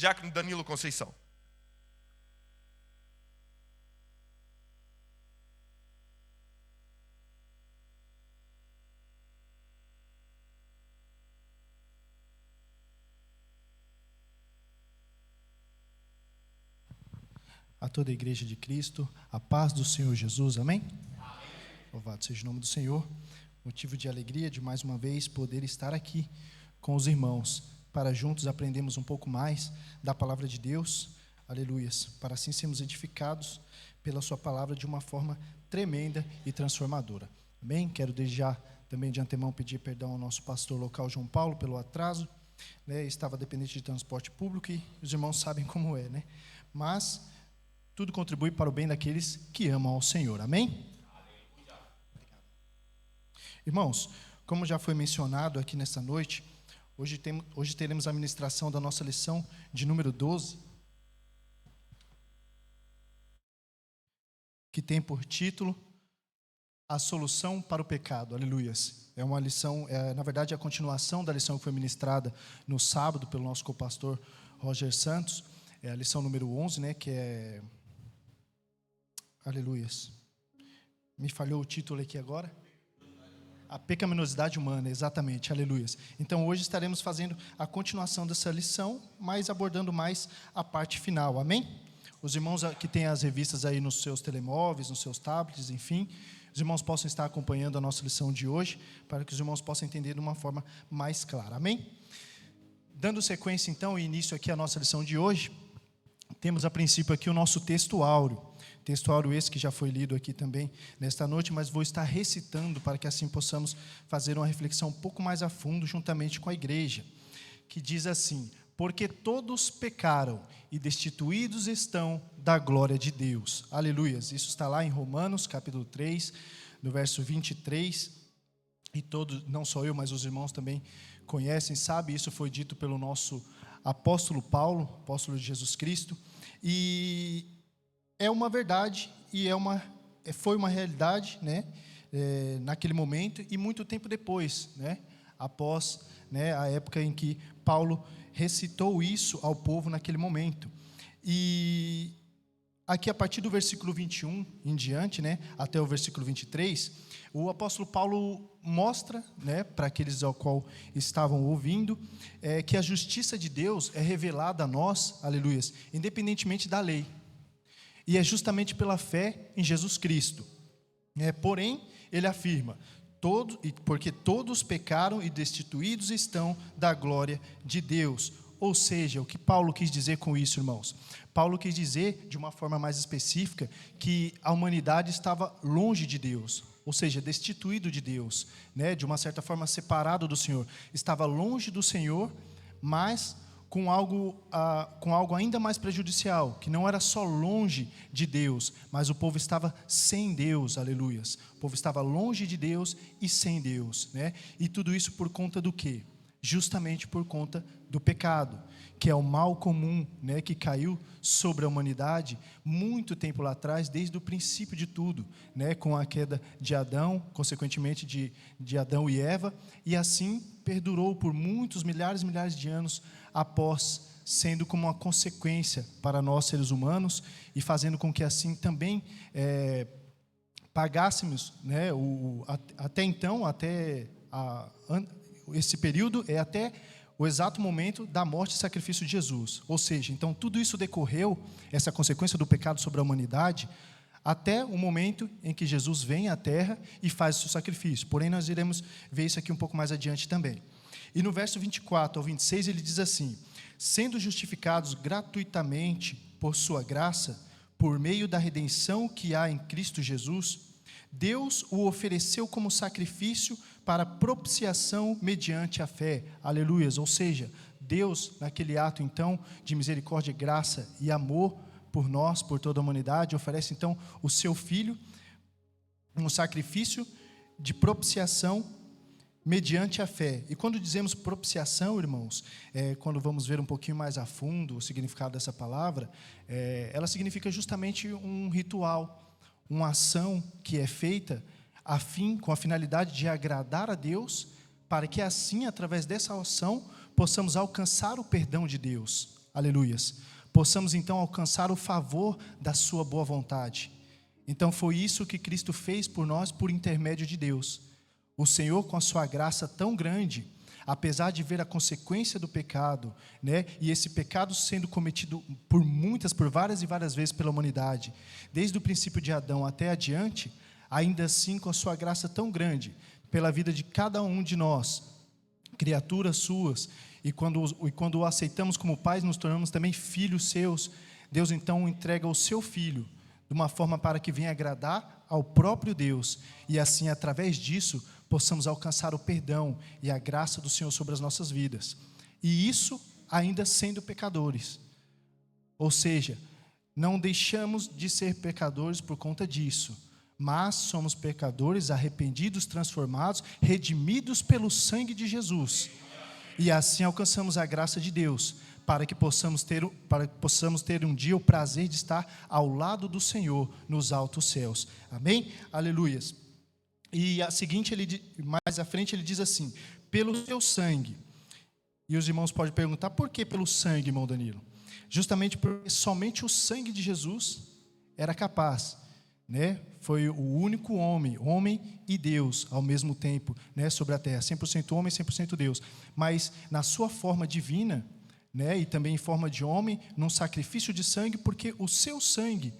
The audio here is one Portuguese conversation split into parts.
Diácono Danilo Conceição. A toda a igreja de Cristo, a paz do Senhor Jesus, amém? Amém. Louvado seja o nome do Senhor. Motivo de alegria de mais uma vez poder estar aqui com os irmãos, para juntos aprendermos um pouco mais da palavra de Deus, aleluias, para assim sermos edificados pela sua palavra de uma forma tremenda e transformadora, amém? Quero desde já também de antemão pedir perdão ao nosso pastor local João Paulo pelo atraso, né? Estava dependente de transporte público e os irmãos sabem como é, né? Mas tudo contribui para o bem daqueles que amam ao Senhor, amém? Irmãos, como já foi mencionado aqui nesta noite, hoje teremos a ministração da nossa lição de número 12, que tem por título A Solução para o Pecado, aleluias. É uma lição, na verdade, a continuação da lição que foi ministrada no sábado pelo nosso copastor Roger Santos, é a lição número 11, né, que é... Aleluias. Me falhou o título aqui agora. A pecaminosidade humana, exatamente, aleluias. Então hoje estaremos fazendo a continuação dessa lição, mas abordando mais a parte final, amém? Os irmãos que têm as revistas aí nos seus telemóveis, nos seus tablets, enfim, os irmãos possam estar acompanhando a nossa lição de hoje, para que os irmãos possam entender de uma forma mais clara, amém? Dando sequência então e início aqui à nossa lição de hoje, temos a princípio aqui o nosso texto áureo esse que já foi lido aqui também nesta noite, mas vou estar recitando para que assim possamos fazer uma reflexão um pouco mais a fundo juntamente com a igreja, que diz assim: porque todos pecaram e destituídos estão da glória de Deus. Aleluias. Isso está lá em Romanos capítulo 3, no verso 23, e todos, não só eu, mas os irmãos também conhecem, sabem, isso foi dito pelo nosso apóstolo Paulo, apóstolo de Jesus Cristo, e é uma verdade e foi uma realidade, né, naquele momento e muito tempo depois, né, após, né, a época em que Paulo recitou isso ao povo naquele momento. E aqui a partir do versículo 21 em diante, né, até o versículo 23, o apóstolo Paulo mostra, né, para aqueles ao qual estavam ouvindo, que a justiça de Deus é revelada a nós, aleluias, independentemente da lei. E é justamente pela fé em Jesus Cristo. Porém, ele afirma, porque todos pecaram e destituídos estão da glória de Deus. Ou seja, o que Paulo quis dizer com isso, irmãos? Paulo quis dizer, de uma forma mais específica, que a humanidade estava longe de Deus, ou seja, destituído de Deus, né? De uma certa forma separado do Senhor. Estava longe do Senhor, mas com algo ainda mais prejudicial, que não era só longe de Deus, mas o povo estava sem Deus, aleluias. O povo estava longe de Deus e sem Deus, né? E tudo isso por conta do quê? Justamente por conta do pecado, que é o mal comum, né, que caiu sobre a humanidade muito tempo lá atrás, desde o princípio de tudo, né, com a queda de Adão, consequentemente de Adão e Eva, e assim perdurou por muitos milhares e milhares de anos após, sendo como uma consequência para nós seres humanos e fazendo com que assim também pagássemos, né, até então, esse período é até o exato momento da morte e sacrifício de Jesus. Ou seja, então tudo isso decorreu, essa consequência do pecado sobre a humanidade, até o momento em que Jesus vem à terra e faz o seu sacrifício. Porém, nós iremos ver isso aqui um pouco mais adiante também. E no verso 24 ao 26 ele diz assim: sendo justificados gratuitamente por sua graça, por meio da redenção que há em Cristo Jesus, Deus o ofereceu como sacrifício para propiciação mediante a fé, aleluias. Ou seja, Deus, naquele ato então de misericórdia, graça e amor por nós, por toda a humanidade, oferece então o seu Filho, um sacrifício de propiciação mediante a fé. E quando dizemos propiciação, irmãos, quando vamos ver um pouquinho mais a fundo o significado dessa palavra, ela significa justamente um ritual, uma ação que é feita com a finalidade de agradar a Deus, para que assim, através dessa ação, possamos alcançar o perdão de Deus. aleluias. Possamos então alcançar o favor da sua boa vontade. Então foi isso que Cristo fez por nós por intermédio de Deus. O Senhor, com a sua graça tão grande, apesar de ver a consequência do pecado, né, e esse pecado sendo cometido por várias e várias vezes pela humanidade, desde o princípio de Adão até adiante, ainda assim com a sua graça tão grande, pela vida de cada um de nós, criaturas suas, e quando o aceitamos como pais, nos tornamos também filhos seus. Deus então entrega o seu Filho, de uma forma para que venha agradar ao próprio Deus, e assim, através disso, possamos alcançar o perdão e a graça do Senhor sobre as nossas vidas. E isso ainda sendo pecadores. Ou seja, não deixamos de ser pecadores por conta disso, mas somos pecadores arrependidos, transformados, redimidos pelo sangue de Jesus. E assim alcançamos a graça de Deus, para que possamos ter um dia o prazer de estar ao lado do Senhor nos altos céus. Amém? Aleluias. E mais à frente ele diz assim: pelo seu sangue. E os irmãos podem perguntar: por que pelo sangue, irmão Danilo? Justamente porque somente o sangue de Jesus era capaz, né? Foi o único homem e Deus ao mesmo tempo, né, sobre a terra, 100% homem, 100% Deus, mas na sua forma divina, né, e também em forma de homem, num sacrifício de sangue, porque o seu sangue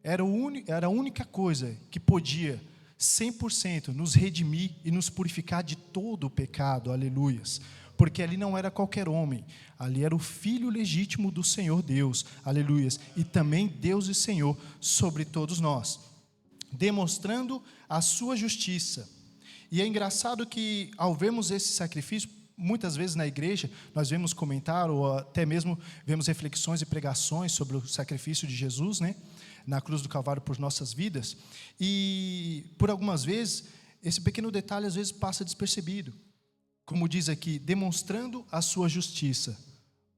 era a única coisa que podia 100% nos redimir e nos purificar de todo o pecado, aleluias, porque ali não era qualquer homem, ali era o Filho legítimo do Senhor Deus, aleluias, e também Deus e Senhor sobre todos nós, demonstrando a sua justiça. E é engraçado que, ao vermos esse sacrifício, muitas vezes na igreja, nós vemos comentar, ou até mesmo vemos reflexões e pregações sobre o sacrifício de Jesus, né, na cruz do Calvário por nossas vidas, e por algumas vezes, esse pequeno detalhe às vezes passa despercebido, como diz aqui, demonstrando a sua justiça.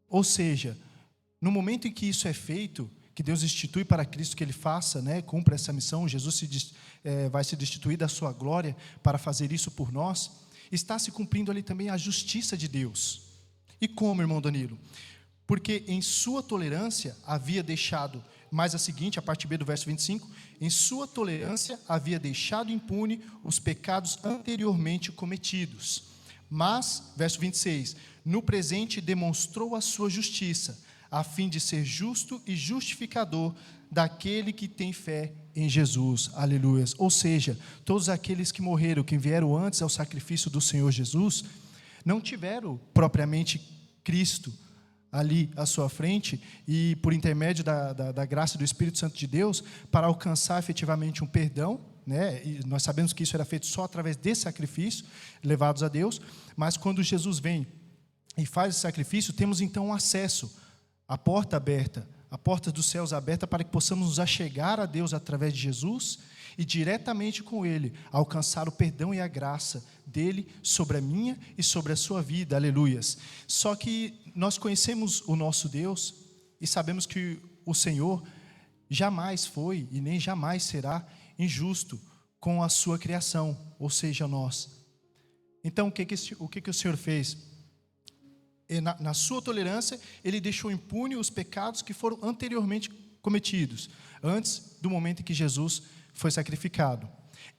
Ou seja, no momento em que isso é feito, que Deus institui para Cristo que Ele faça, né, cumpra essa missão, Jesus vai se destituir da sua glória para fazer isso por nós, está se cumprindo ali também a justiça de Deus. E como, irmão Danilo? Porque em sua tolerância havia deixado, mais a seguinte, a parte B do verso 25, em sua tolerância havia deixado impune os pecados anteriormente cometidos. Mas, verso 26, no presente demonstrou a sua justiça, a fim de ser justo e justificador daquele que tem fé em Jesus, aleluias. Ou seja, todos aqueles que morreram, que vieram antes ao sacrifício do Senhor Jesus, não tiveram propriamente Cristo ali à sua frente, e por intermédio da graça do Espírito Santo de Deus, para alcançar efetivamente um perdão, né? E nós sabemos que isso era feito só através desse sacrifício, levados a Deus, mas quando Jesus vem e faz esse sacrifício, temos então um acesso, a porta aberta, a porta dos céus aberta, para que possamos nos achegar a Deus através de Jesus, e diretamente com Ele, alcançar o perdão e a graça dEle sobre a minha e sobre a sua vida, aleluias. Só que nós conhecemos o nosso Deus, e sabemos que o Senhor jamais foi, e nem jamais será, injusto com a sua criação, ou seja, nós. Então, o que o Senhor fez? Na sua tolerância, Ele deixou impune os pecados que foram anteriormente cometidos, antes do momento em que Jesus foi sacrificado.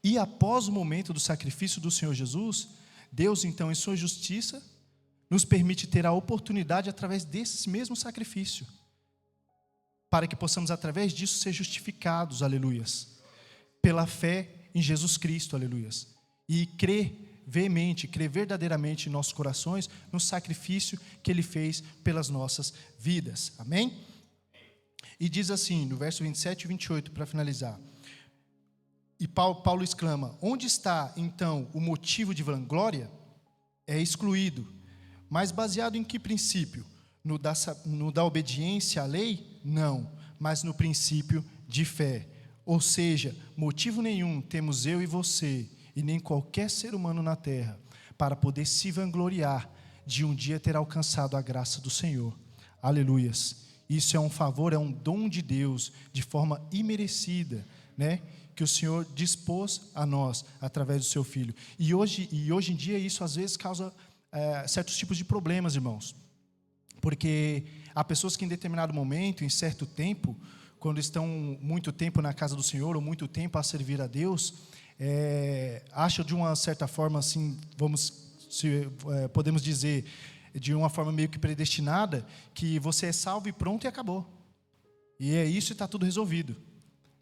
E após o momento do sacrifício do Senhor Jesus, Deus, então, em sua justiça, nos permite ter a oportunidade, através desse mesmo sacrifício, para que possamos, através disso, ser justificados, aleluias, pela fé em Jesus Cristo, aleluias, e crer verdadeiramente em nossos corações no sacrifício que Ele fez pelas nossas vidas, amém? E diz assim, no verso 27 e 28, para finalizar, e Paulo exclama: onde está então o motivo de vanglória? É excluído, mas baseado em que princípio? No da obediência à lei? Não, mas no princípio de fé. Ou seja, motivo nenhum temos eu e você, e nem qualquer ser humano na terra, para poder se vangloriar de um dia ter alcançado a graça do Senhor. Aleluias. Isso é um favor, é um dom de Deus, de forma imerecida, né? Que o Senhor dispôs a nós, através do seu Filho. E hoje em dia, isso às vezes causa certos tipos de problemas, irmãos. Porque há pessoas que em determinado momento, em certo tempo, quando estão muito tempo na casa do Senhor, ou muito tempo a servir a Deus, acham de uma certa forma, assim, podemos dizer, de uma forma meio que predestinada, que você é salvo e pronto e acabou. E é isso e está tudo resolvido.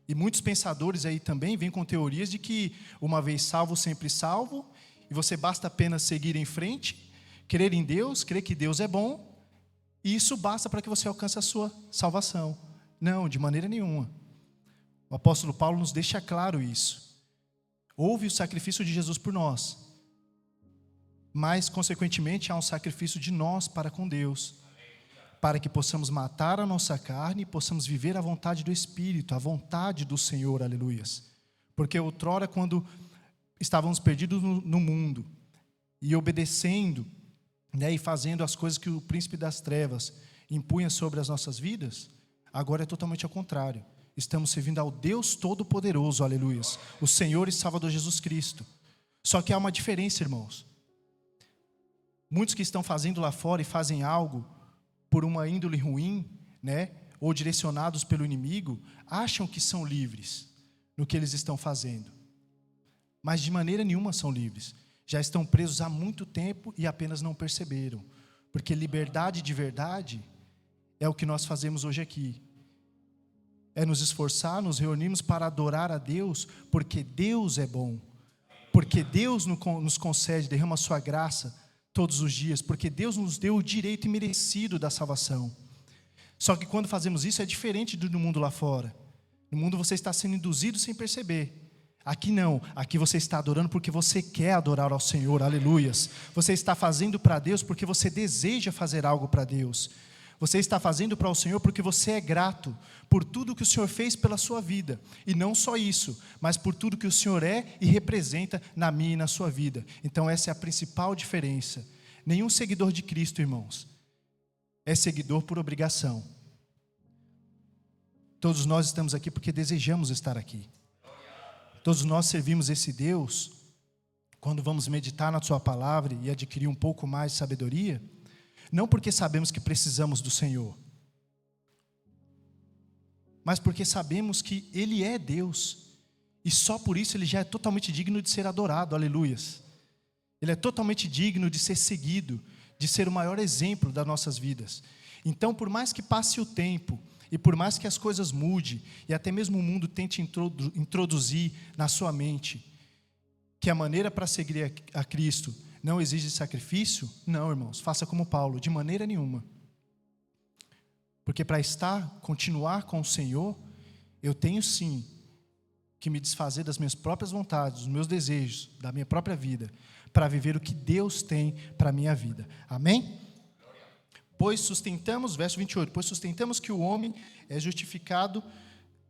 E muitos pensadores aí também vêm com teorias de que uma vez salvo, sempre salvo, e você basta apenas seguir em frente, crer em Deus, crer que Deus é bom, e isso basta para que você alcance a sua salvação. Não, de maneira nenhuma. O apóstolo Paulo nos deixa claro isso. Houve o sacrifício de Jesus por nós, mas, consequentemente, há um sacrifício de nós para com Deus, para que possamos matar a nossa carne e possamos viver a vontade do Espírito, a vontade do Senhor, aleluias. Porque outrora, quando estávamos perdidos no mundo, e obedecendo, e fazendo as coisas que o príncipe das trevas impunha sobre as nossas vidas, agora é totalmente ao contrário. Estamos servindo ao Deus Todo-Poderoso, aleluias, o Senhor e Salvador Jesus Cristo. Só que há uma diferença, irmãos. Muitos que estão fazendo lá fora e fazem algo por uma índole ruim, ou direcionados pelo inimigo, acham que são livres no que eles estão fazendo. Mas de maneira nenhuma são livres. Já estão presos há muito tempo e apenas não perceberam. Porque liberdade de verdade é o que nós fazemos hoje aqui. É nos esforçar, nos reunirmos para adorar a Deus, porque Deus é bom. Porque Deus nos concede, derrama a sua graça todos os dias, porque Deus nos deu o direito imerecido da salvação. Só que quando fazemos isso é diferente do mundo lá fora. No mundo você está sendo induzido sem perceber. Aqui não, aqui você está adorando porque você quer adorar ao Senhor, aleluias. Você está fazendo para Deus porque você deseja fazer algo para Deus. Você está fazendo para o Senhor porque você é grato por tudo que o Senhor fez pela sua vida. E não só isso, mas por tudo que o Senhor é e representa na minha e na sua vida. Então essa é a principal diferença. Nenhum seguidor de Cristo, irmãos, é seguidor por obrigação. Todos nós estamos aqui porque desejamos estar aqui. Todos nós servimos esse Deus, quando vamos meditar na sua palavra e adquirir um pouco mais de sabedoria, não porque sabemos que precisamos do Senhor, mas porque sabemos que Ele é Deus, e só por isso Ele já é totalmente digno de ser adorado, aleluias. Ele é totalmente digno de ser seguido, de ser o maior exemplo das nossas vidas. Então, por mais que passe o tempo, e por mais que as coisas mudem, e até mesmo o mundo tente introduzir na sua mente, que a maneira para seguir a Cristo não exige sacrifício, não, irmãos, faça como Paulo, de maneira nenhuma. Porque para continuar com o Senhor, eu tenho sim que me desfazer das minhas próprias vontades, dos meus desejos, da minha própria vida, para viver o que Deus tem para a minha vida. Amém? Pois sustentamos, verso 28, pois sustentamos que o homem é justificado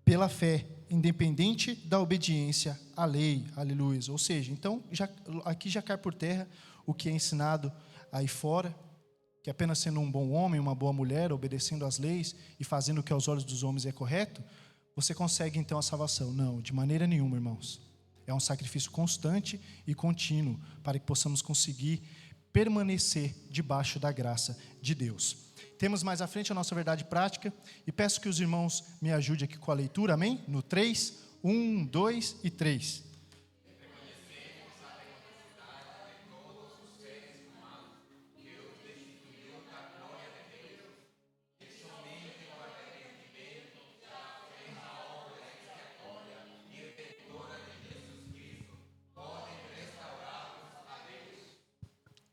pela fé, independente da obediência à lei, aleluia. Ou seja, então, aqui já cai por terra o que é ensinado aí fora, que apenas sendo um bom homem, uma boa mulher, obedecendo às leis e fazendo o que aos olhos dos homens é correto, você consegue então a salvação. Não, de maneira nenhuma, irmãos. É um sacrifício constante e contínuo para que possamos conseguir permanecer debaixo da graça de Deus. Temos mais à frente a nossa verdade prática e peço que os irmãos me ajudem aqui com a leitura, amém? No 3, 1, 2 e 3.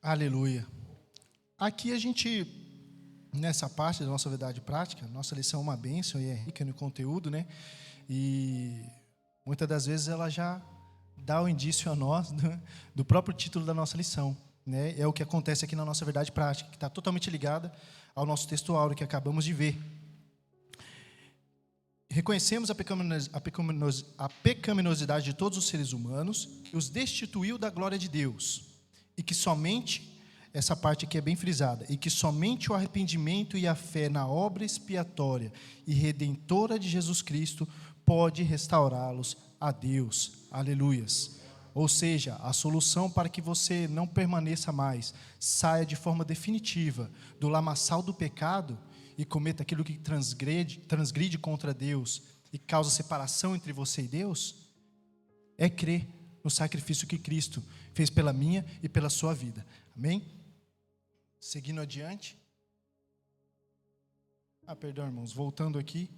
Aleluia. Aqui a gente, nessa parte da nossa verdade prática, nossa lição é uma bênção e é rica no conteúdo, E muitas das vezes ela já dá o indício a nós do próprio título da nossa lição, É o que acontece aqui na nossa verdade prática, que está totalmente ligada ao nosso texto áureo que acabamos de ver. Reconhecemos a pecaminosidade de todos os seres humanos, que os destituiu da glória de Deus. E que somente, essa parte aqui é bem frisada, e que somente o arrependimento e a fé na obra expiatória e redentora de Jesus Cristo pode restaurá-los a Deus. Aleluias. ou seja, a solução para que você não permaneça mais, saia de forma definitiva do lamaçal do pecado e cometa aquilo que transgride contra Deus e causa separação entre você e Deus, é crer no sacrifício que Cristo fez pela minha e pela sua vida. Amém? Seguindo adiante. Perdão, irmãos, voltando aqui.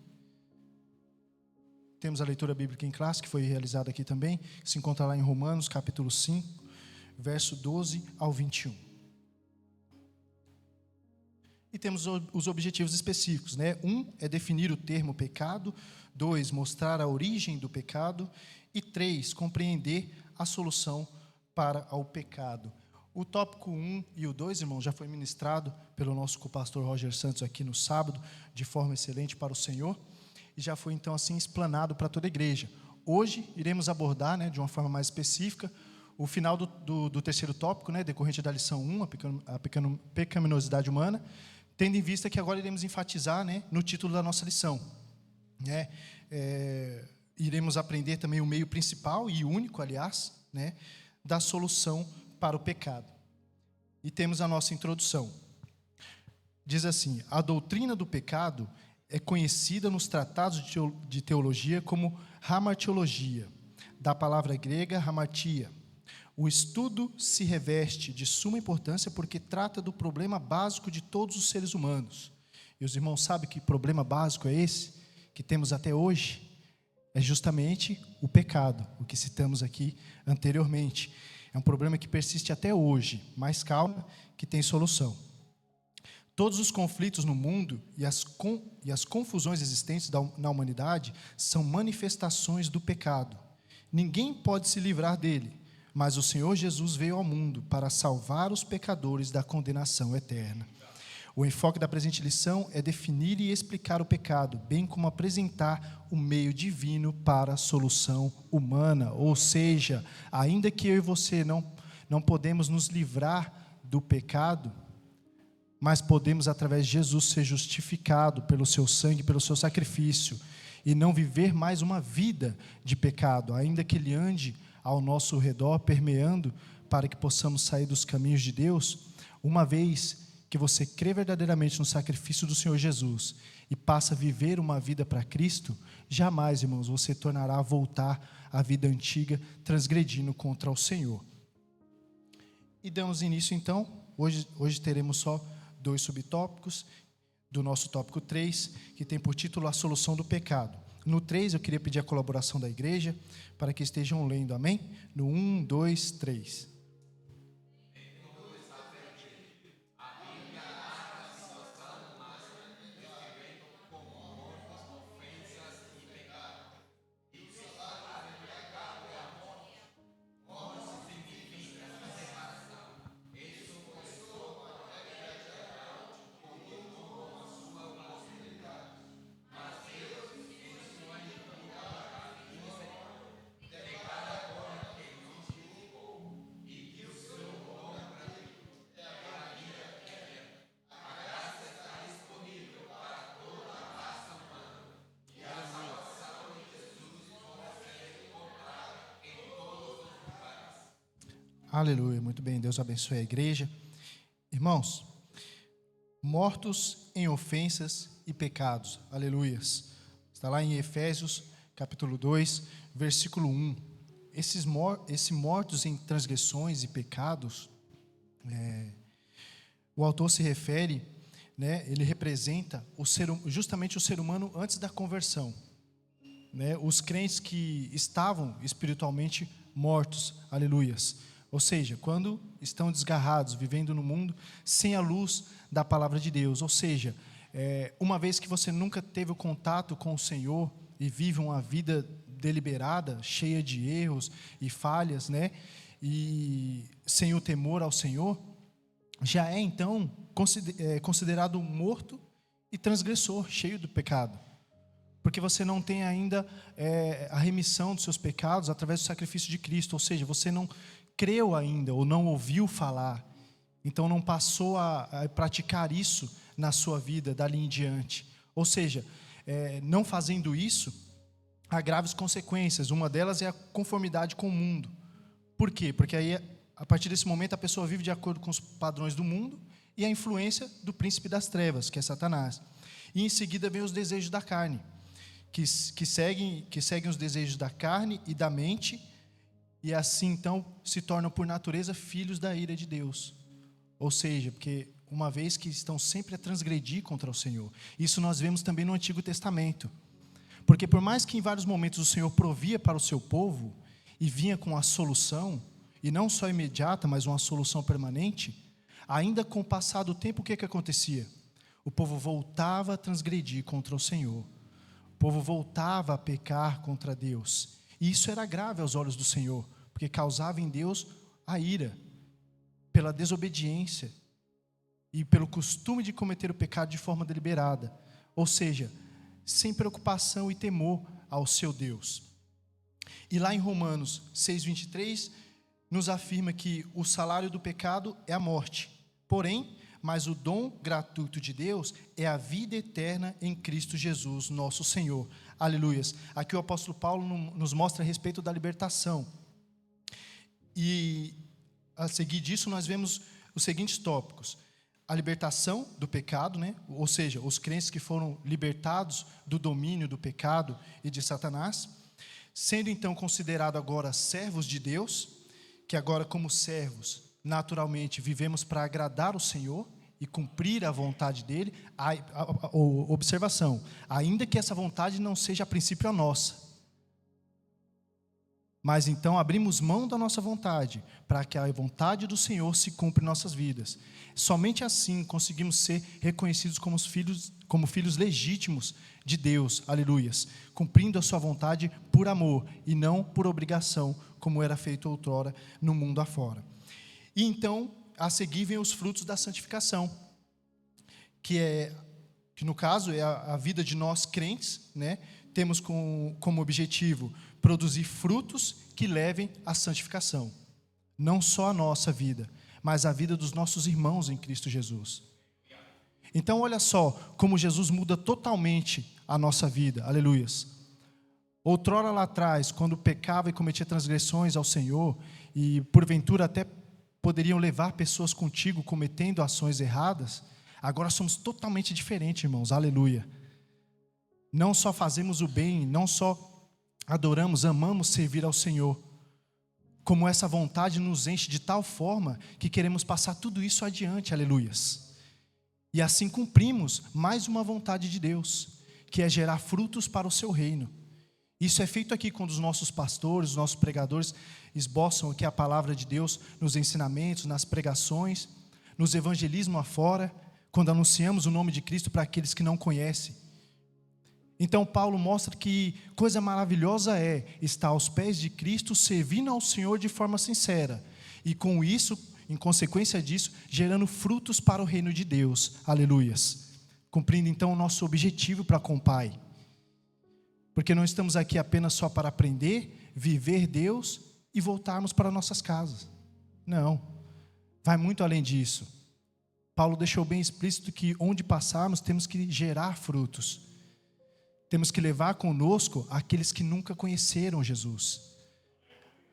Temos a leitura bíblica em classe, que foi realizada aqui também, que se encontra lá em Romanos, capítulo 5, verso 12 ao 21. E temos os objetivos específicos, né? 1 é definir o termo pecado, 2, mostrar a origem do pecado, e 3, compreender a solução para o pecado. O tópico 1 e o 2, irmãos, já foi ministrado pelo nosso co-pastor Roger Santos aqui no sábado, de forma excelente para o Senhor, e já foi então assim explanado para toda a igreja. Hoje iremos abordar, né, de uma forma mais específica, o final do terceiro tópico, né, decorrente da lição 1, a pecaminosidade humana, tendo em vista que agora iremos enfatizar, né, no título da nossa lição, né, iremos aprender também o meio principal e único, aliás, né, da solução para o pecado. E temos a nossa introdução. Diz assim: a doutrina do pecado é conhecida nos tratados de teologia como hamartiologia, da palavra grega hamartia. O estudo se reveste de suma importância porque trata do problema básico de todos os seres humanos. E os irmãos sabem que problema básico é esse, que temos até hoje? É justamente o pecado, o que citamos aqui anteriormente. É um problema que persiste até hoje, mas calma, que tem solução. Todos os conflitos no mundo e as confusões existentes na humanidade são manifestações do pecado. Ninguém pode se livrar dele, mas o Senhor Jesus veio ao mundo para salvar os pecadores da condenação eterna. O enfoque da presente lição é definir e explicar o pecado, bem como apresentar o meio divino para a solução humana. Ou seja, ainda que eu e você não podemos nos livrar do pecado, mas podemos, através de Jesus, ser justificado pelo seu sangue, pelo seu sacrifício, e não viver mais uma vida de pecado, ainda que ele ande ao nosso redor, permeando, para que possamos sair dos caminhos de Deus. Uma vez que você crê verdadeiramente no sacrifício do Senhor Jesus e passa a viver uma vida para Cristo, jamais, irmãos, você tornará a voltar à vida antiga, transgredindo contra o Senhor. E damos início, então. Hoje teremos só 2 subtópicos do nosso tópico 3, que tem por título a solução do pecado. No 3, eu queria pedir a colaboração da igreja para que estejam lendo, amém? No 1, 2, 3. Aleluia, muito bem, Deus abençoe a igreja. Irmãos, mortos em ofensas e pecados, aleluias. Está lá em Efésios, capítulo 2, versículo 1. Esses mortos em transgressões e pecados, o autor se refere, né, ele representa justamente o ser humano antes da conversão, né, os crentes que estavam espiritualmente mortos, aleluias. Ou seja, quando estão desgarrados, vivendo no mundo sem a luz da palavra de Deus. Ou seja, uma vez que você nunca teve o contato com o Senhor e vive uma vida deliberada, cheia de erros e falhas, né? E sem o temor ao Senhor, já é então considerado morto e transgressor, cheio do pecado. Porque você não tem ainda a remissão dos seus pecados através do sacrifício de Cristo. Ou seja, você não creu ainda ou não ouviu falar, então não passou a praticar isso na sua vida dali em diante. Ou seja, não fazendo isso, há graves consequências. Uma delas é a conformidade com o mundo. Por quê? Porque aí, a partir desse momento, a pessoa vive de acordo com os padrões do mundo e a influência do príncipe das trevas, que é Satanás. E em seguida vem os desejos da carne, que seguem os desejos da carne e da mente, e assim então se tornam por natureza filhos da ira de Deus. Ou seja, porque uma vez que estão sempre a transgredir contra o Senhor. Isso nós vemos também no Antigo Testamento. Porque por mais que em vários momentos o Senhor provia para o seu povo e vinha com a solução, e não só imediata, mas uma solução permanente, ainda com o passar do tempo, o que acontecia? O povo voltava a transgredir contra o Senhor. O povo voltava a pecar contra Deus. E isso era grave aos olhos do Senhor, porque causava em Deus a ira, pela desobediência e pelo costume de cometer o pecado de forma deliberada. Ou seja, sem preocupação e temor ao seu Deus. E lá em Romanos 6:23, nos afirma que o salário do pecado é a morte. Porém, mas o dom gratuito de Deus é a vida eterna em Cristo Jesus, nosso Senhor. Aleluias. Aqui o apóstolo Paulo nos mostra a respeito da libertação. E a seguir disso nós vemos os seguintes tópicos: a libertação do pecado, né? Ou seja, os crentes que foram libertados do domínio do pecado e de Satanás, sendo então considerados agora servos de Deus, que agora como servos, naturalmente vivemos para agradar o Senhor e cumprir a vontade dEle. Observação, ainda que essa vontade não seja a princípio a nossa, mas então abrimos mão da nossa vontade, para que a vontade do Senhor se cumpra em nossas vidas. Somente assim conseguimos ser reconhecidos como filhos legítimos de Deus, aleluias, cumprindo a sua vontade por amor e não por obrigação, como era feito outrora no mundo afora. E então, a seguir vem os frutos da santificação, que no caso é a vida de nós crentes, né? Temos como objetivo produzir frutos que levem à santificação. Não só a nossa vida, mas a vida dos nossos irmãos em Cristo Jesus. Então olha só como Jesus muda totalmente a nossa vida, aleluias. Outrora lá atrás, quando pecava e cometia transgressões ao Senhor, e porventura até poderiam levar pessoas contigo cometendo ações erradas, agora somos totalmente diferentes, irmãos, aleluia. Não só fazemos o bem, não só adoramos, amamos servir ao Senhor, como essa vontade nos enche de tal forma que queremos passar tudo isso adiante, aleluias. E assim cumprimos mais uma vontade de Deus, que é gerar frutos para o seu reino. Isso é feito aqui quando os nossos pastores, os nossos pregadores esboçam aqui a palavra de Deus nos ensinamentos, nas pregações, nos evangelismos afora, quando anunciamos o nome de Cristo para aqueles que não conhecem. Então Paulo mostra que coisa maravilhosa é estar aos pés de Cristo, servindo ao Senhor de forma sincera, e com isso, em consequência disso, gerando frutos para o reino de Deus, aleluias, cumprindo então o nosso objetivo para com o Pai, porque não estamos aqui apenas só para aprender, viver Deus e voltarmos para nossas casas. Não, vai muito além disso. Paulo deixou bem explícito que onde passarmos temos que gerar frutos. Temos que levar conosco aqueles que nunca conheceram Jesus,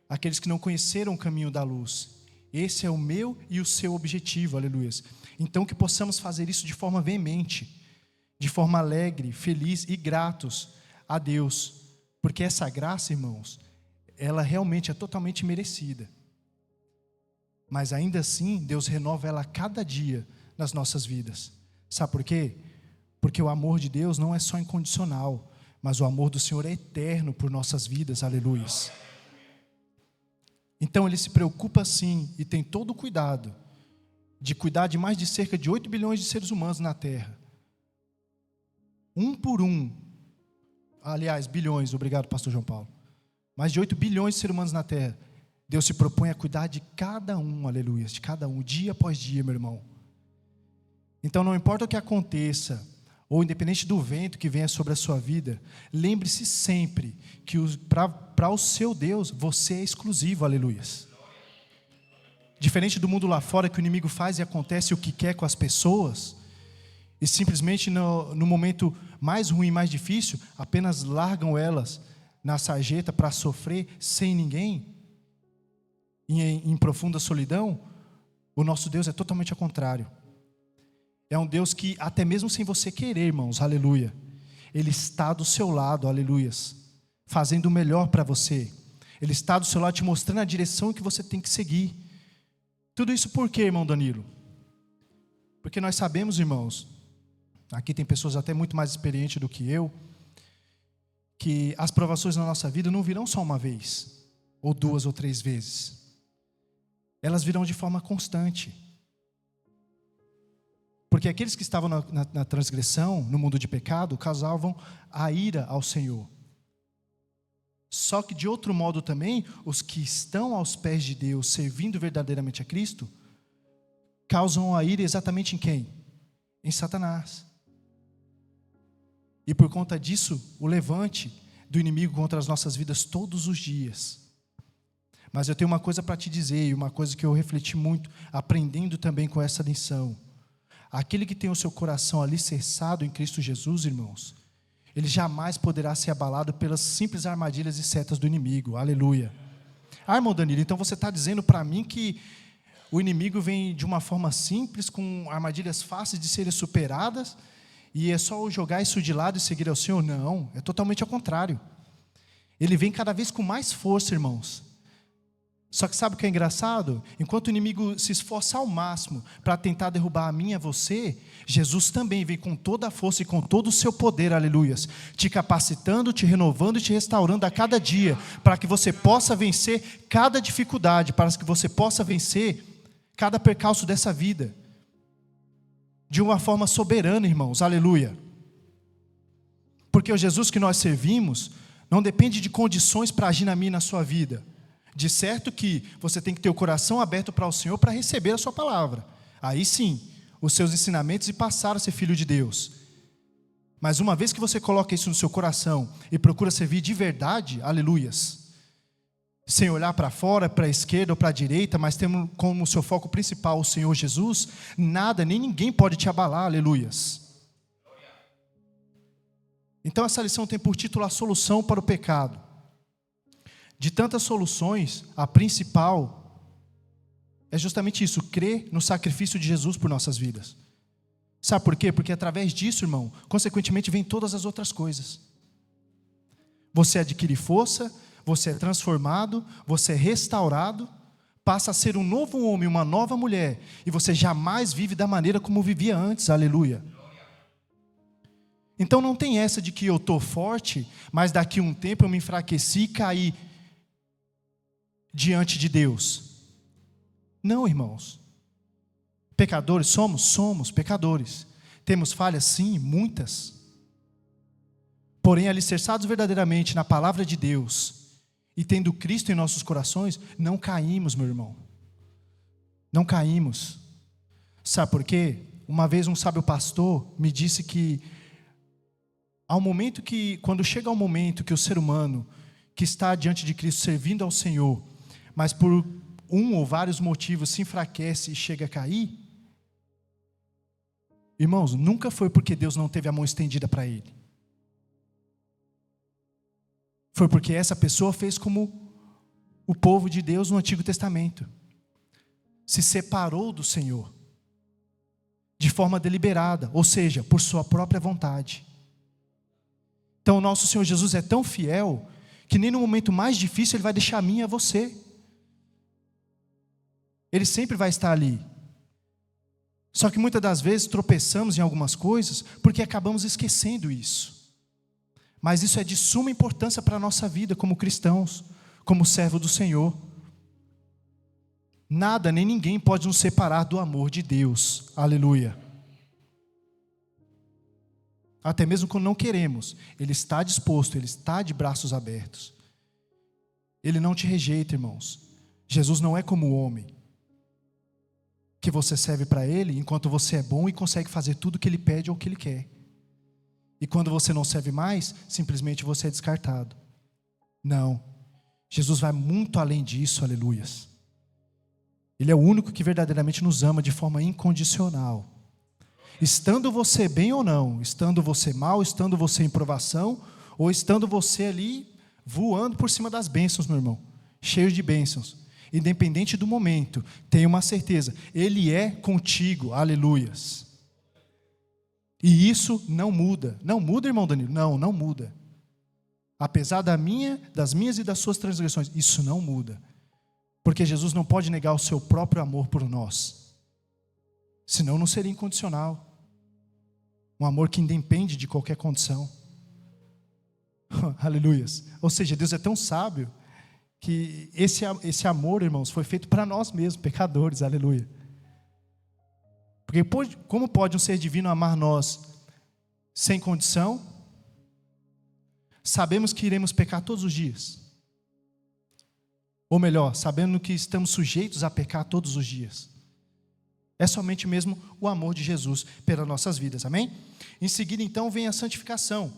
aqueles que não conheceram o caminho da luz. Esse é o meu e o seu objetivo, aleluia. Então que possamos fazer isso de forma veemente, de forma alegre, feliz e gratos a Deus, porque essa graça, irmãos, ela realmente é totalmente merecida. Mas ainda assim, Deus renova ela a cada dia nas nossas vidas. Sabe por quê? Porque o amor de Deus não é só incondicional, mas o amor do Senhor é eterno por nossas vidas, aleluias. Então Ele se preocupa sim, e tem todo o cuidado, de cuidar de mais de cerca de 8 bilhões de seres humanos na Terra. Um por um, aliás, bilhões, obrigado pastor João Paulo. Mais de 8 bilhões de seres humanos na Terra. Deus se propõe a cuidar de cada um, aleluia, de cada um, dia após dia, meu irmão. Então não importa o que aconteça, ou independente do vento que venha sobre a sua vida, lembre-se sempre que para o seu Deus, você é exclusivo, aleluias. Diferente do mundo lá fora, que o inimigo faz e acontece o que quer com as pessoas, e simplesmente no momento mais ruim, mais difícil, apenas largam elas na sarjeta para sofrer sem ninguém. em profunda solidão, o nosso Deus é totalmente ao contrário. É um Deus que, até mesmo sem você querer, irmãos, aleluia, Ele está do seu lado, aleluias, fazendo o melhor para você. Ele está do seu lado te mostrando a direção que você tem que seguir. Tudo isso por quê, irmão Danilo? Porque nós sabemos, irmãos, aqui tem pessoas até muito mais experientes do que eu, que as provações na nossa vida não virão só uma vez, ou 2 ou 3 vezes. Elas virão de forma constante. Porque aqueles que estavam na transgressão, no mundo de pecado, causavam a ira ao Senhor. Só que de outro modo também, os que estão aos pés de Deus, servindo verdadeiramente a Cristo, causam a ira exatamente em quem? Em Satanás. E por conta disso, o levante do inimigo contra as nossas vidas todos os dias. Mas eu tenho uma coisa para te dizer, e uma coisa que eu refleti muito, aprendendo também com essa lição. Aquele que tem o seu coração alicerçado em Cristo Jesus, irmãos, ele jamais poderá ser abalado pelas simples armadilhas e setas do inimigo. Aleluia. Irmão Danilo, então você está dizendo para mim que o inimigo vem de uma forma simples, com armadilhas fáceis de serem superadas, e é só jogar isso de lado e seguir ao Senhor? Não, é totalmente ao contrário. Ele vem cada vez com mais força, irmãos. Só que sabe o que é engraçado? Enquanto o inimigo se esforça ao máximo para tentar derrubar a mim e a você, Jesus também vem com toda a força e com todo o seu poder, aleluias, te capacitando, te renovando e te restaurando a cada dia, para que você possa vencer cada dificuldade, para que você possa vencer cada percalço dessa vida, de uma forma soberana, irmãos, aleluia. Porque o Jesus que nós servimos não depende de condições para agir na minha e na sua vida. De certo que você tem que ter o coração aberto para o Senhor para receber a sua palavra. Aí sim, os seus ensinamentos e passar a ser filho de Deus. Mas uma vez que você coloca isso no seu coração e procura servir de verdade, aleluias, sem olhar para fora, para a esquerda ou para a direita, mas tendo como seu foco principal o Senhor Jesus, nada, nem ninguém pode te abalar, aleluias. Então essa lição tem por título a solução para o pecado. De tantas soluções, a principal é justamente isso, crer no sacrifício de Jesus por nossas vidas. Sabe por quê? Porque através disso, irmão, consequentemente vem todas as outras coisas. Você adquire força, você é transformado, você é restaurado, passa a ser um novo homem, uma nova mulher, e você jamais vive da maneira como vivia antes, aleluia. Então não tem essa de que eu estou forte, mas daqui a um tempo eu me enfraqueci e caí diante de Deus. Não, irmãos. Pecadores somos? Somos pecadores. Temos falhas? Sim, muitas. Porém, alicerçados verdadeiramente na palavra de Deus e tendo Cristo em nossos corações, não caímos, meu irmão. Não caímos. Sabe por quê? Uma vez um sábio pastor me disse que quando chega ao momento que o ser humano que está diante de Cristo servindo ao Senhor, mas por um ou vários motivos se enfraquece e chega a cair, irmãos, nunca foi porque Deus não teve a mão estendida para ele. Foi porque essa pessoa fez como o povo de Deus no Antigo Testamento. Se separou do Senhor. De forma deliberada, ou seja, por sua própria vontade. Então o nosso Senhor Jesus é tão fiel, que nem no momento mais difícil Ele vai deixar a mim e a você. Ele sempre vai estar ali. Só que muitas das vezes tropeçamos em algumas coisas porque acabamos esquecendo isso. Mas isso é de suma importância para a nossa vida como cristãos, como servo do Senhor. Nada nem ninguém pode nos separar do amor de Deus. Aleluia. Até mesmo quando não queremos, Ele está disposto, Ele está de braços abertos. Ele não te rejeita, irmãos. Jesus não é como o homem, que você serve para Ele enquanto você é bom e consegue fazer tudo o que Ele pede ou o que Ele quer. E quando você não serve mais, simplesmente você é descartado. Não. Jesus vai muito além disso, aleluias. Ele é o único que verdadeiramente nos ama de forma incondicional. Estando você bem ou não, estando você mal, estando você em provação, ou estando você ali voando por cima das bênçãos, meu irmão, cheio de bênçãos. independente do momento, tenha uma certeza, Ele é contigo, aleluias. E isso não muda. Não muda, irmão Danilo? Não muda. Apesar das minhas e das suas transgressões, isso não muda. Porque Jesus não pode negar o seu próprio amor por nós. Senão não seria incondicional. Um amor que independe de qualquer condição. Aleluias. Ou seja, Deus é tão sábio que esse amor, irmãos, foi feito para nós mesmos, pecadores, aleluia. Porque como pode um ser divino amar nós sem condição? Sabemos que iremos pecar todos os dias. Ou melhor, sabendo que estamos sujeitos a pecar todos os dias. É somente mesmo o amor de Jesus pelas nossas vidas, amém? Em seguida, então, vem a santificação.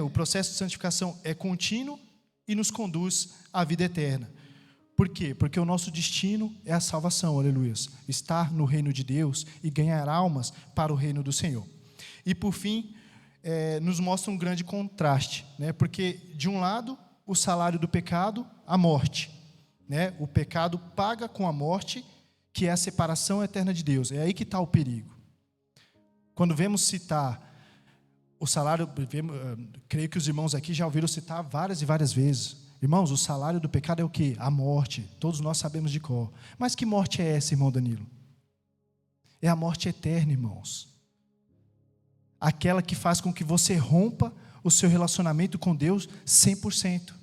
O processo de santificação é contínuo e nos conduz à vida eterna. Por quê? Porque o nosso destino é a salvação, aleluias. Estar no reino de Deus e ganhar almas para o reino do Senhor. E por fim, nos mostra um grande contraste, porque de um lado, o salário do pecado, a morte. O pecado paga com a morte, que é a separação eterna de Deus. É aí que está o perigo. Quando vemos citar o salário, creio que os irmãos aqui já ouviram citar várias e várias vezes. Irmãos, o salário do pecado é o quê? A morte. Todos nós sabemos de cor. Mas que morte é essa, irmão Danilo? É a morte eterna, irmãos. Aquela que faz com que você rompa o seu relacionamento com Deus 100%.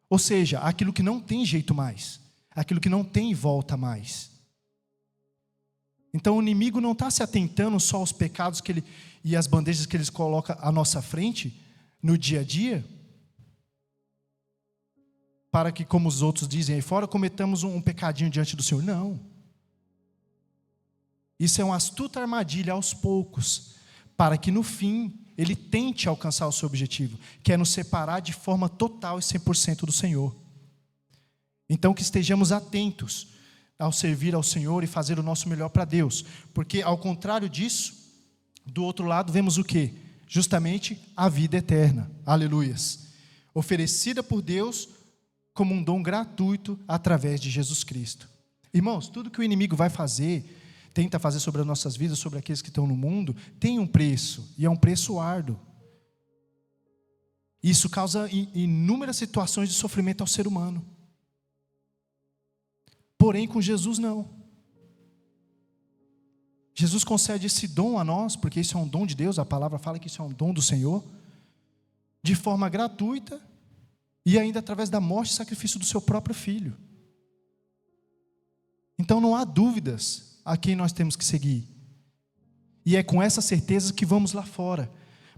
Ou seja, aquilo que não tem jeito mais. Aquilo que não tem volta mais. Então o inimigo não está se atentando só aos pecados e as bandejas que eles colocam à nossa frente, no dia a dia, para que, como os outros dizem aí fora, cometamos um pecadinho diante do Senhor. Não. Isso é uma astuta armadilha aos poucos, para que no fim ele tente alcançar o seu objetivo, que é nos separar de forma total e 100% do Senhor. Então que estejamos atentos ao servir ao Senhor e fazer o nosso melhor para Deus, porque ao contrário disso, do outro lado vemos o quê? Justamente a vida eterna, aleluias, oferecida por Deus como um dom gratuito através de Jesus Cristo. Irmãos, tudo que o inimigo vai fazer, tenta fazer sobre as nossas vidas, sobre aqueles que estão no mundo, tem um preço, e é um preço árduo. Isso causa inúmeras situações de sofrimento ao ser humano. Porém, com Jesus não. Jesus concede esse dom a nós, porque isso é um dom de Deus, a palavra fala que isso é um dom do Senhor, de forma gratuita, e ainda através da morte e sacrifício do seu próprio Filho. Então não há dúvidas a quem nós temos que seguir. E é com essa certeza que vamos lá fora,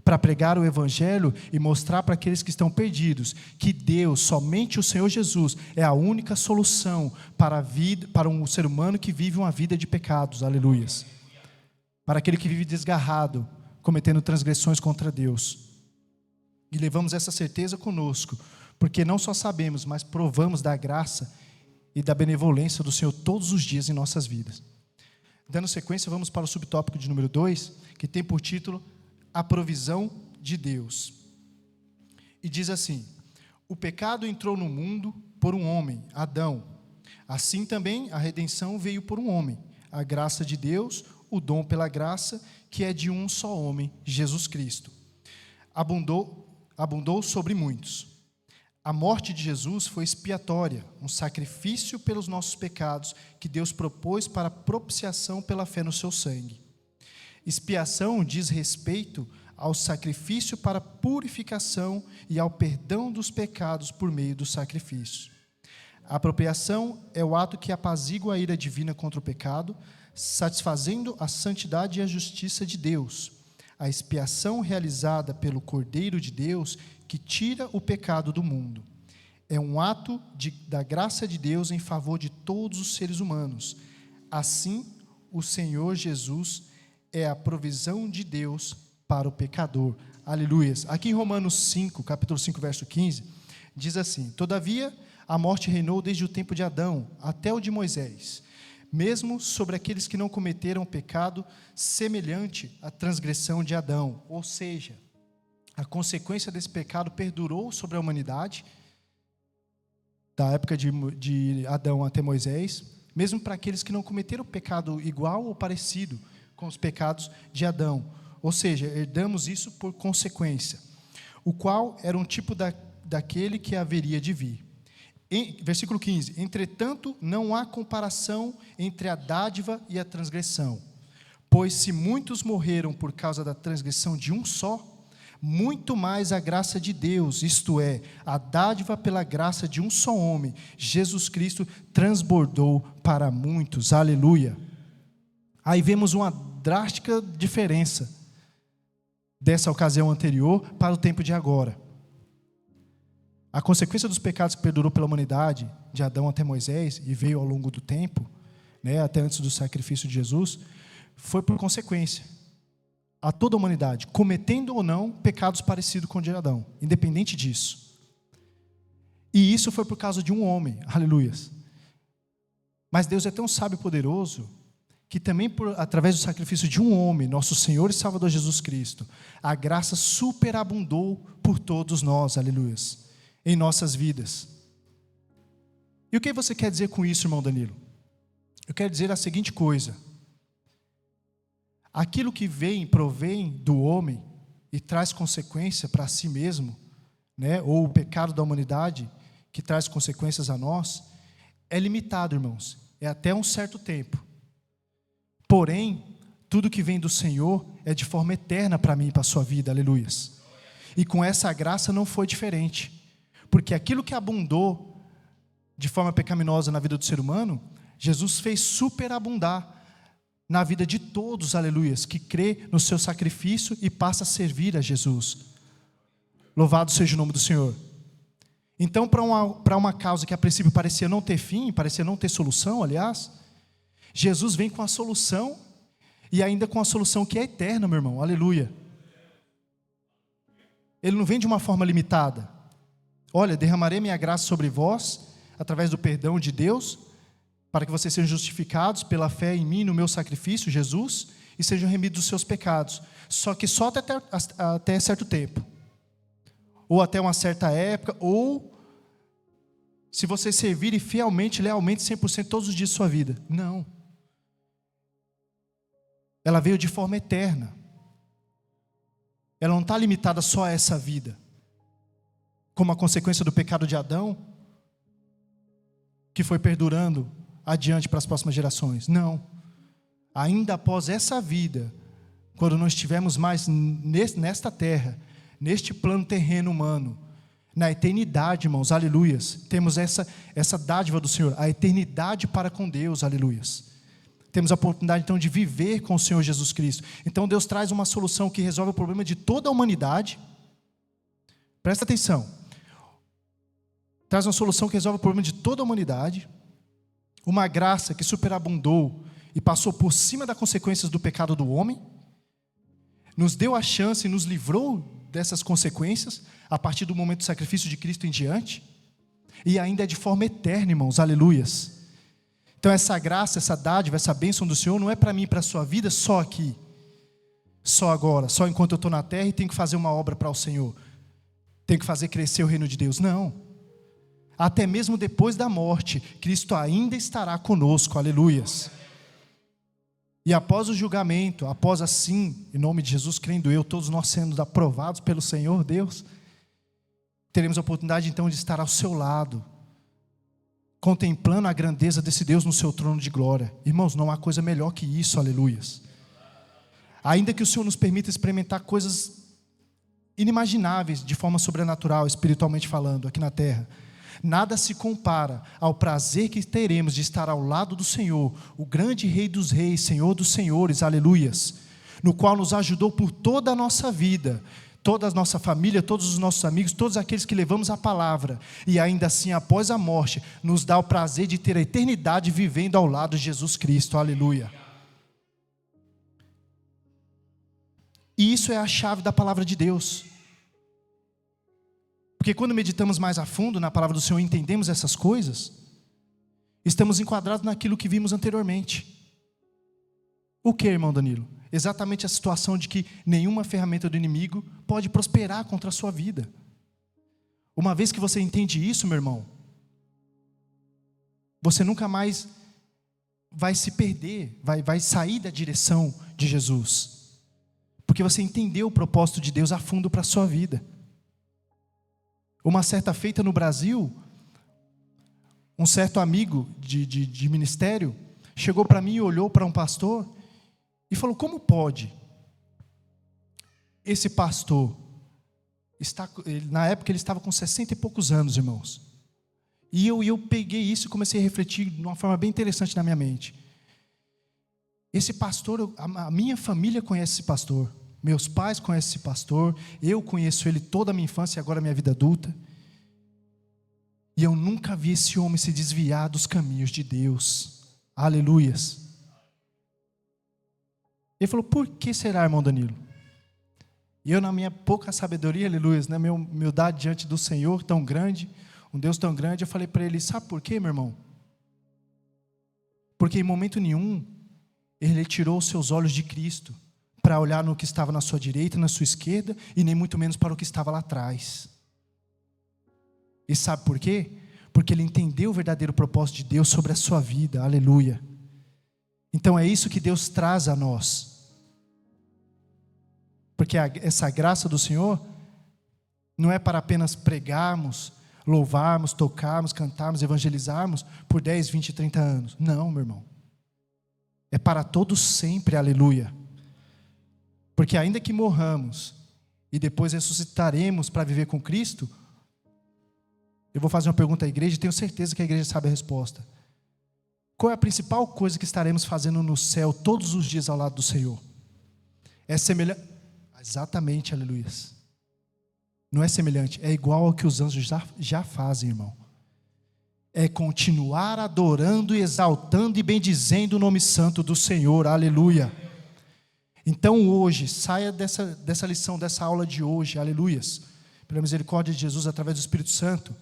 para pregar o Evangelho e mostrar para aqueles que estão perdidos, que Deus, somente o Senhor Jesus, é a única solução para um ser humano que vive uma vida de pecados, aleluias. Para aquele que vive desgarrado, cometendo transgressões contra Deus. E levamos essa certeza conosco, porque não só sabemos, mas provamos da graça e da benevolência do Senhor todos os dias em nossas vidas. Dando sequência, vamos para o subtópico de número 2, que tem por título a provisão de Deus. E diz assim: o pecado entrou no mundo por um homem, Adão. Assim também a redenção veio por um homem, a graça de Deus, o dom pela graça, que é de um só homem, Jesus Cristo. Abundou sobre muitos. A morte de Jesus foi expiatória, um sacrifício pelos nossos pecados, que Deus propôs para propiciação pela fé no seu sangue. Expiação diz respeito ao sacrifício para purificação e ao perdão dos pecados por meio do sacrifício. A apropriação é o ato que apazigua a ira divina contra o pecado, satisfazendo a santidade e a justiça de Deus. A expiação realizada pelo Cordeiro de Deus, que tira o pecado do mundo. É um ato da graça de Deus em favor de todos os seres humanos. Assim, o Senhor Jesus é a provisão de Deus para o pecador. Aleluias. Aqui em Romanos 5, capítulo 5, verso 15, diz assim: todavia, a morte reinou desde o tempo de Adão até o de Moisés, mesmo sobre aqueles que não cometeram pecado semelhante à transgressão de Adão. Ou seja, a consequência desse pecado perdurou sobre a humanidade, da época de Adão até Moisés, mesmo para aqueles que não cometeram pecado igual ou parecido com os pecados de Adão. Ou seja, herdamos isso por consequência, o qual era um tipo daquele que haveria de vir. Versículo 15: entretanto, não há comparação entre a dádiva e a transgressão, pois se muitos morreram por causa da transgressão de um só, muito mais a graça de Deus, isto é, a dádiva pela graça de um só homem, Jesus Cristo, transbordou para muitos. Aleluia. Aí vemos uma drástica diferença dessa ocasião anterior para o tempo de agora. A consequência dos pecados que perdurou pela humanidade, de Adão até Moisés, e veio ao longo do tempo, até antes do sacrifício de Jesus, foi por consequência a toda a humanidade, cometendo ou não pecados parecidos com o de Adão, independente disso. E isso foi por causa de um homem, aleluias. Mas Deus é tão sábio e poderoso, que também através do sacrifício de um homem, nosso Senhor e Salvador Jesus Cristo, a graça superabundou por todos nós, aleluias, em nossas vidas. E o que você quer dizer com isso, irmão Danilo? Eu quero dizer a seguinte coisa: aquilo que provém do homem e traz consequência para si mesmo, ou o pecado da humanidade que traz consequências a nós, é limitado, irmãos, é até um certo tempo. Porém, tudo que vem do Senhor é de forma eterna para mim e para a sua vida, aleluias. E com essa graça não foi diferente, porque aquilo que abundou de forma pecaminosa na vida do ser humano, Jesus fez superabundar na vida de todos, aleluias, que crê no seu sacrifício e passa a servir a Jesus. Louvado seja o nome do Senhor. Então, para uma causa que a princípio parecia não ter fim, parecia não ter solução, aliás, Jesus vem com a solução, e ainda com a solução que é eterna, meu irmão, aleluia. Ele não vem de uma forma limitada. Olha, derramarei minha graça sobre vós, através do perdão de Deus, para que vocês sejam justificados pela fé em mim, no meu sacrifício, Jesus, e sejam remidos dos seus pecados. Só que só até certo tempo, ou até uma certa época, ou se vocês servirem fielmente, lealmente, 100% todos os dias de sua vida. Não. Ela veio de forma eterna. Ela não está limitada só a essa vida, como a consequência do pecado de Adão, que foi perdurando adiante para as próximas gerações. Não. Ainda após essa vida, quando não estivermos mais nesta terra, neste plano terreno humano, na eternidade, irmãos, aleluias, temos essa dádiva do Senhor, a eternidade para com Deus, aleluias. Temos a oportunidade então de viver com o Senhor Jesus Cristo. Então Deus traz uma solução que resolve o problema de toda a humanidade. Presta atenção. Traz uma solução que resolve o problema de toda a humanidade. Uma graça que superabundou e passou por cima das consequências do pecado do homem. Nos deu a chance e nos livrou dessas consequências a partir do momento do sacrifício de Cristo em diante. E ainda é de forma eterna, irmãos, aleluias. Então essa graça, essa dádiva, essa bênção do Senhor não é para mim e para a sua vida só aqui, só agora, só enquanto eu estou na terra e tenho que fazer uma obra para o Senhor, tenho que fazer crescer o reino de Deus. Não. Até mesmo depois da morte, Cristo ainda estará conosco, aleluias. E após o julgamento, após assim, em nome de Jesus, crendo eu, todos nós sendo aprovados pelo Senhor Deus, teremos a oportunidade então de estar ao seu lado, contemplando a grandeza desse Deus no seu trono de glória. Irmãos, não há coisa melhor que isso, aleluias. Ainda que o Senhor nos permita experimentar coisas inimagináveis de forma sobrenatural, espiritualmente falando, aqui na terra, nada se compara ao prazer que teremos de estar ao lado do Senhor, o grande Rei dos Reis, Senhor dos Senhores, aleluias, no qual nos ajudou por toda a nossa vida, toda a nossa família, todos os nossos amigos, todos aqueles que levamos a palavra, e ainda assim, após a morte, nos dá o prazer de ter a eternidade vivendo ao lado de Jesus Cristo, aleluia. E isso é a chave da palavra de Deus. Porque quando meditamos mais a fundo na palavra do Senhor e entendemos essas coisas, estamos enquadrados naquilo que vimos anteriormente. O que, irmão Danilo? Exatamente a situação de que nenhuma ferramenta do inimigo pode prosperar contra a sua vida. Uma vez que você entende isso, meu irmão, você nunca mais vai se perder, vai sair da direção de Jesus, porque você entendeu o propósito de Deus a fundo para a sua vida. Uma certa feita no Brasil, um certo amigo de ministério chegou para mim e olhou para um pastor e falou: como pode esse pastor, na época ele estava com 60 e poucos anos, irmãos, e eu peguei isso e comecei a refletir de uma forma bem interessante na minha mente. Esse pastor, a minha família conhece esse pastor, meus pais conhecem esse pastor, eu conheço ele toda a minha infância e agora a minha vida adulta, e eu nunca vi esse homem se desviar dos caminhos de Deus. Aleluias. Ele falou: por que será, irmão Danilo? E eu, na minha pouca sabedoria, aleluias, né, minha humildade diante do Senhor tão grande, um Deus tão grande, eu falei para ele: sabe por quê, meu irmão? Porque em momento nenhum ele tirou os seus olhos de Cristo para olhar no que estava na sua direita, na sua esquerda, e nem muito menos para o que estava lá atrás. E sabe por quê? Porque ele entendeu o verdadeiro propósito de Deus sobre a sua vida, aleluia. Então é isso que Deus traz a nós, porque essa graça do Senhor não é para apenas pregarmos, louvarmos, tocarmos, cantarmos, evangelizarmos por 10, 20, 30 anos. Não, meu irmão. É para todos sempre, aleluia. Porque ainda que morramos e depois ressuscitaremos para viver com Cristo, eu vou fazer uma pergunta à igreja e tenho certeza que a igreja sabe a resposta. Qual é a principal coisa que estaremos fazendo no céu todos os dias ao lado do Senhor? É semelhante? Exatamente, aleluia. Não é semelhante, é igual ao que os anjos já fazem, irmão. É continuar adorando, exaltando e bendizendo o nome santo do Senhor, aleluia. Então hoje, saia dessa lição, dessa aula de hoje, aleluias, pela misericórdia de Jesus, através do Espírito Santo,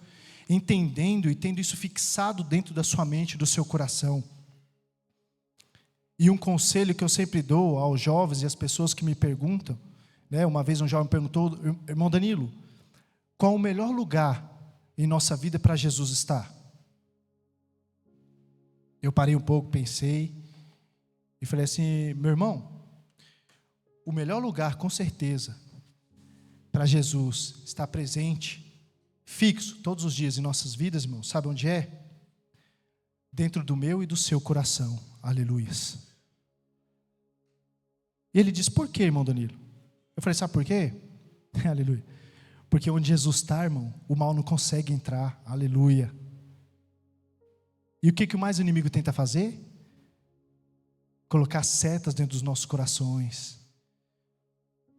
entendendo e tendo isso fixado dentro da sua mente, do seu coração. E um conselho que eu sempre dou aos jovens e às pessoas que me perguntam, né, uma vez um jovem me perguntou: irmão Danilo, qual o melhor lugar em nossa vida para Jesus estar? Eu parei um pouco, pensei e falei assim: meu irmão, o melhor lugar com certeza para Jesus estar presente, fixo, todos os dias em nossas vidas, irmão, sabe onde é? Dentro do meu e do seu coração, aleluias. E ele disse: por quê, irmão Danilo? Eu falei: sabe por quê? Aleluia. Porque onde Jesus está, irmão, o mal não consegue entrar, aleluia. E o que mais o inimigo tenta fazer? Colocar setas dentro dos nossos corações.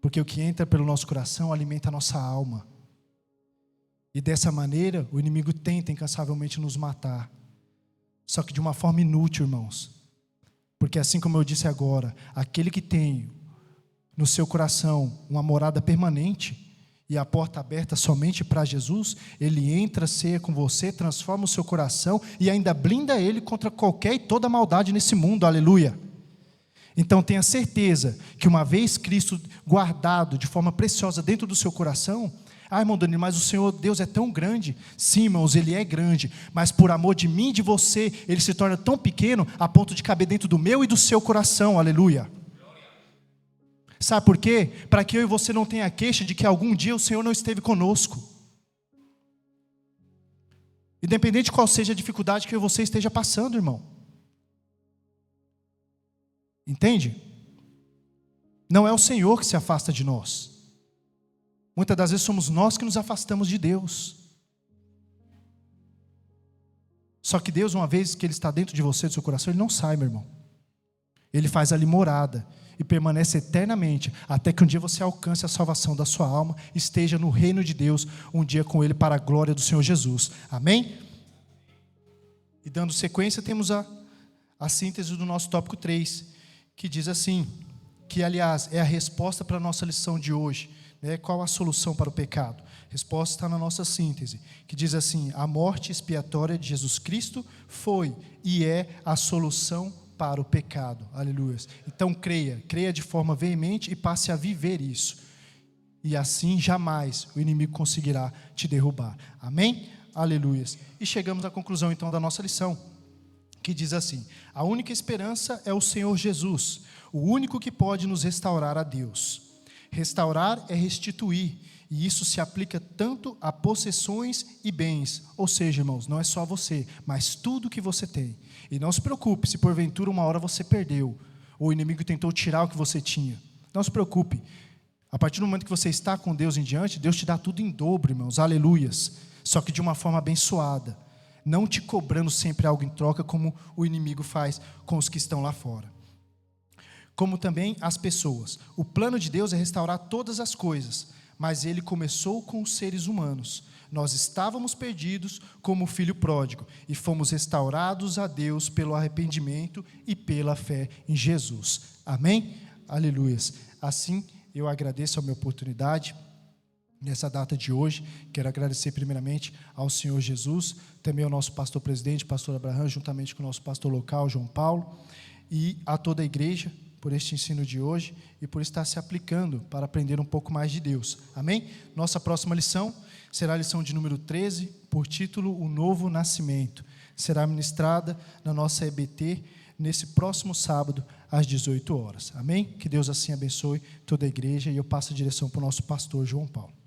Porque o que entra pelo nosso coração alimenta a nossa alma. E dessa maneira, o inimigo tenta incansavelmente nos matar. Só que de uma forma inútil, irmãos. Porque assim como eu disse agora, aquele que tem no seu coração uma morada permanente e a porta aberta somente para Jesus, ele entra, ceia com você, transforma o seu coração e ainda blinda ele contra qualquer e toda maldade nesse mundo, aleluia. Então tenha certeza que uma vez Cristo guardado de forma preciosa dentro do seu coração, irmão Danilo, mas o Senhor Deus é tão grande. Sim, irmãos, Ele é grande, mas por amor de mim e de você, Ele se torna tão pequeno a ponto de caber dentro do meu e do seu coração, aleluia. Sabe por quê? Para que eu e você não tenha queixa de que algum dia o Senhor não esteve conosco. Independente de qual seja a dificuldade que eu e você esteja passando, irmão. Entende? Não é o Senhor que se afasta de nós. Muitas das vezes somos nós que nos afastamos de Deus. Só que Deus, uma vez que Ele está dentro de você, do seu coração, Ele não sai, meu irmão. Ele faz ali morada e permanece eternamente, até que um dia você alcance a salvação da sua alma, esteja no reino de Deus, um dia com Ele para a glória do Senhor Jesus. Amém? E dando sequência, temos a síntese do nosso tópico 3, que diz assim, que aliás é a resposta para a nossa lição de hoje. Qual a solução para o pecado? A resposta está na nossa síntese, que diz assim: a morte expiatória de Jesus Cristo foi e é a solução para o pecado. Aleluia. Então creia de forma veemente e passe a viver isso. E assim jamais o inimigo conseguirá te derrubar. Amém? Aleluia. E chegamos à conclusão então da nossa lição. que diz assim: a única esperança é o Senhor Jesus, o único que pode nos restaurar a Deus. Restaurar é restituir, e isso se aplica tanto a possessões e bens, ou seja, irmãos, não é só você, mas tudo que você tem. E não se preocupe se porventura uma hora você perdeu, ou o inimigo tentou tirar o que você tinha. Não se preocupe, a partir do momento que você está com Deus em diante, Deus te dá tudo em dobro, irmãos, aleluias, só que de uma forma abençoada, não te cobrando sempre algo em troca, como o inimigo faz com os que estão lá fora. Como também as pessoas. O plano de Deus é restaurar todas as coisas, mas Ele começou com os seres humanos. Nós estávamos perdidos como o filho pródigo, e fomos restaurados a Deus pelo arrependimento e pela fé em Jesus. Amém? Aleluias. Assim, eu agradeço a minha oportunidade nessa data de hoje. Quero agradecer primeiramente ao Senhor Jesus, também ao nosso pastor presidente, pastor Abraham, juntamente com o nosso pastor local, João Paulo, e a toda a igreja por este ensino de hoje e por estar se aplicando para aprender um pouco mais de Deus. Amém? Nossa próxima lição será a lição de número 13, por título O Novo Nascimento. Será ministrada na nossa EBT nesse próximo sábado, às 18 horas. Amém? Que Deus assim abençoe toda a igreja, e eu passo a direção para o nosso pastor João Paulo.